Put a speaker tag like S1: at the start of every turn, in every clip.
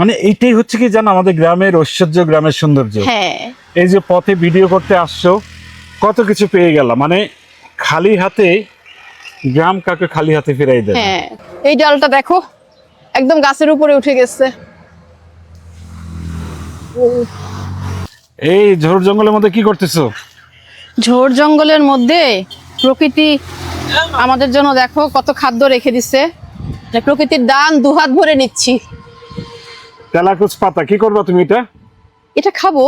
S1: মানে এইটাই হচ্ছে কি জানো আমাদের গ্রামের ঐশ্বর্য, গ্রামের সৌন্দর্য।
S2: হ্যাঁ,
S1: এই যে পথে ভিডিও করতে আসছো, কত কিছু পেয়ে গেলাম। মানে খালি হাতে গ্রাম কাকে খালি হাতে ফিরাই দেয় না।
S2: হ্যাঁ, এই ডালটা দেখো একদম গাছের উপরে উঠে গেছে।
S1: এই ঝোড় জঙ্গলের মধ্যে কি করতেছো?
S2: ঝোড় জঙ্গলের মধ্যে প্রকৃতি আমাদের জন্য দেখো কত খাদ্য রেখে দিছে। প্রকৃতির দান দুহাত ভরে নিচ্ছি।
S1: তেলাকুচ পাতা, কি করবা তুমি এটা?
S2: এটা খাবো।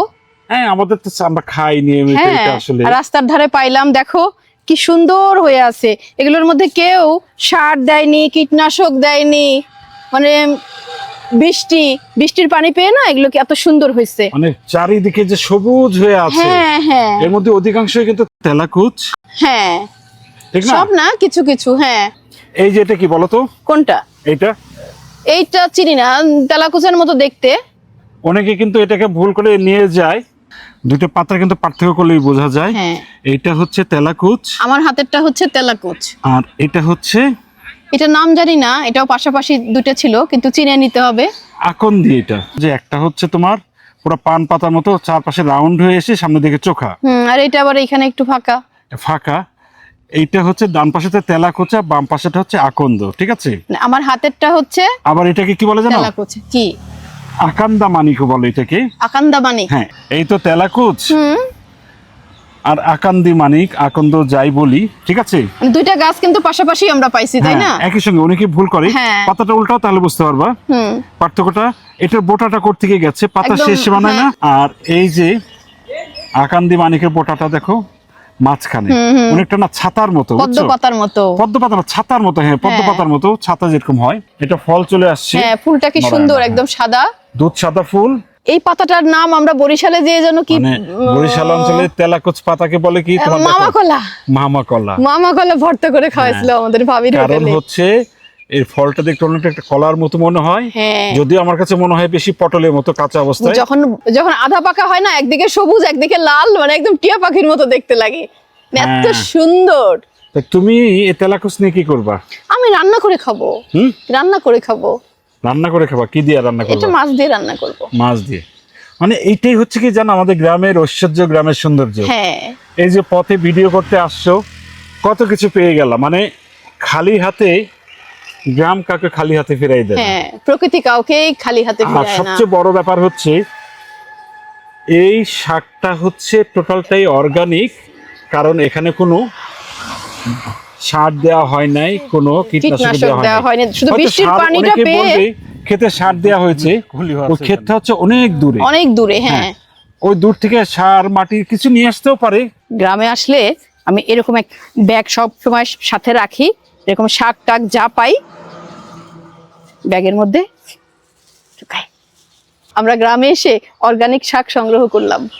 S1: হ্যাঁ, আমাদের তো আমরা খাই নিয়মিত
S2: হ্যাঁ,
S1: এটা আসলে।
S2: আর রাস্তার ধারে পাইলাম, দেখো কি সুন্দর হয়ে আছে। এগুলোর মধ্যে কেউ সার দেয়নি, কীটনাশক দেয়নি, মানে বৃষ্টির পানি পেয়ে না এগুলো কি এত সুন্দর হয়েছে।
S1: মানে চারিদিকে যে সবুজ হয়ে আছে,
S2: হ্যাঁ হ্যাঁ
S1: এর মধ্যে অধিকাংশই কিন্তু তেলাকুচ,
S2: হ্যাঁ,
S1: ঠিক না?
S2: সব না, কিছু কিছু। হ্যাঁ,
S1: এই যে এটা কি বলো তো?
S2: কোনটা?
S1: এইটা
S2: এইটা চিনি না, তেলাকুচের মতো দেখতে।
S1: অনেকে কিন্তু এটাকে ভুল করে নিয়ে যায়। দুটো পাতা কিন্তু পার্থক্য করলেই বোঝা যায়।
S2: হ্যাঁ,
S1: এইটা হচ্ছে তেলাকুচ,
S2: আমার হাতেরটা হচ্ছে তেলাকুচ।
S1: আর এটা হচ্ছে
S2: এটা নাম জানি না, এটাও পাশাপাশি দুটো ছিল, কিন্তু চিনে নিতে হবে।
S1: আকন্দি। এটা যে একটা হচ্ছে তোমার পুরো পান পাতার মতো, চারপাশে রাউন্ড হয়ে এসে সামনে দিকে চোখা,
S2: আর এটা আবার এখানে একটু ফাঁকা।
S1: ফাঁকা। এইটা হচ্ছে ডান পাশেতে তেলাকুচা, বাম পাশেটা হচ্ছে আকন্দ, ঠিক আছে?
S2: আমার হাতেরটা হচ্ছে
S1: আবার এটাকে কি বলে জানো?
S2: তেলাকুচ। কি?
S1: আকান্দা মানিকও বলে এটাকে।
S2: আকান্দা মানিক।
S1: হ্যাঁ, এই তো তেলাকুচ
S2: হুম,
S1: আর আকান্দি মানিক, আকন্দ যাই বলি, ঠিক আছে?
S2: মানে দুইটা গাছ কিন্তু পাশাপাশি আমরা পাইছি, তাই না?
S1: হ্যাঁ, একই সঙ্গে। অনেকে ভুল করে,
S2: হ্যাঁ।
S1: পাতাটা উল্টাও তাহলে বুঝতে পারবা
S2: হুম,
S1: পার্থক্যটা। এটার বোটাটা করতে গিয়ে গেছে, পাতা
S2: একদম,
S1: শেষ সীমানায় না।
S2: হ্যাঁ।
S1: আর এই যে আকান্দি মানিকের বোটাটা দেখো মাঝখানে, অনেকটা না ছাতার মতো,
S2: পদ্ম
S1: বুঝছো?
S2: পাতার মতো।
S1: পদ্ম পাতা না, ছাতার মতো। হ্যাঁ, পদ্ম
S2: হ্যাঁ।
S1: পাতার মতো, ছাতা যেরকম হয়। এটা ফল চলে আসছে।
S2: হ্যাঁ, ফুলটা কি
S1: নড়ায়
S2: সুন্দর,
S1: না।
S2: একদম সাদা।
S1: দুধ সাদা ফুল।
S2: এই পাতাটার নাম আমরা বরিশালে যে যেন কি
S1: মানে বরিশাল অঞ্চলে তেলাকুচ পাতাকে বলে কি তোমার দেখো?
S2: মামা কলা।
S1: মামা কলা।
S2: মামা কলা ভর্তা করে খাওয়াইছিল আমাদের ভাবির
S1: কারণ
S2: হোটেলে।
S1: হচ্ছে এর ফলটা দেখতে অনেকটা একটা কলার মতো মনে হয়।
S2: হ্যাঁ,
S1: যদিও আমার কাছে মনে হয় বেশি পটলের মতো কাঁচা অবস্থায়।
S2: যখন যখন আধা পাকা হয় না, একদিকে সবুজ একদিকে লাল, মানে একদম টিয়া পাখির মতো দেখতে লাগে। এত
S1: হ্যাঁ।
S2: সুন্দর।
S1: তা তুমি এই তেলাকুচ নিয়ে কি করবা?
S2: আমি রান্না করে খাবো।
S1: হুম,
S2: রান্না করে খাবো।
S1: রান্না করে খাবা? কি দিয়ে রান্না
S2: এটা
S1: করবা?
S2: মাছ দিয়ে রান্না করব।
S1: মাছ দিয়ে। মানে এইটাই হচ্ছে কি জানো আমাদের গ্রামের ঐশ্বর্য, গ্রামের সৌন্দর্য।
S2: হ্যাঁ,
S1: এই যে পথে ভিডিও করতে আসছো, কত কিছু পেয়ে গেলাম। মানে খালি হাতে গ্রাম কাকে খালি হাতে ফিরাই দেয় না।
S2: হ্যাঁ, প্রকৃতি কাউকেই খালি হাতে
S1: আর
S2: ফিরায় না।
S1: সবচেয়ে বড় ব্যাপার হচ্ছে এই শাকটা হচ্ছে টোটালটাই অর্গানিক। কারণ এখানে কোনো সার দেওয়া হয় নাই, কোনো কীটনাশক
S2: কীটনাশক
S1: দেওয়া
S2: দেওয়া
S1: হয়নি।
S2: হয়নি, শুধু
S1: হয়তো
S2: বৃষ্টির
S1: সার
S2: পানিটা
S1: অনেকে
S2: পেয়ে।
S1: বলবে ক্ষেতে সার দেওয়া হয়েছে, ওই ক্ষেতটা হচ্ছে অনেক দূরে।
S2: অনেক দূরে। হ্যাঁ,
S1: ওই দূর থেকে সার মাটি কিছু নিয়ে আসতেও পারে।
S2: গ্রামে আসলে আমি এরকম এক ব্যাগ সব সময় সাথে রাখি, এরকম শাক টাক যা পাই ব্যাগের মধ্যে ঢুকাই। আমরা গ্রামে এসে অর্গানিক শাক সংগ্রহ করলাম।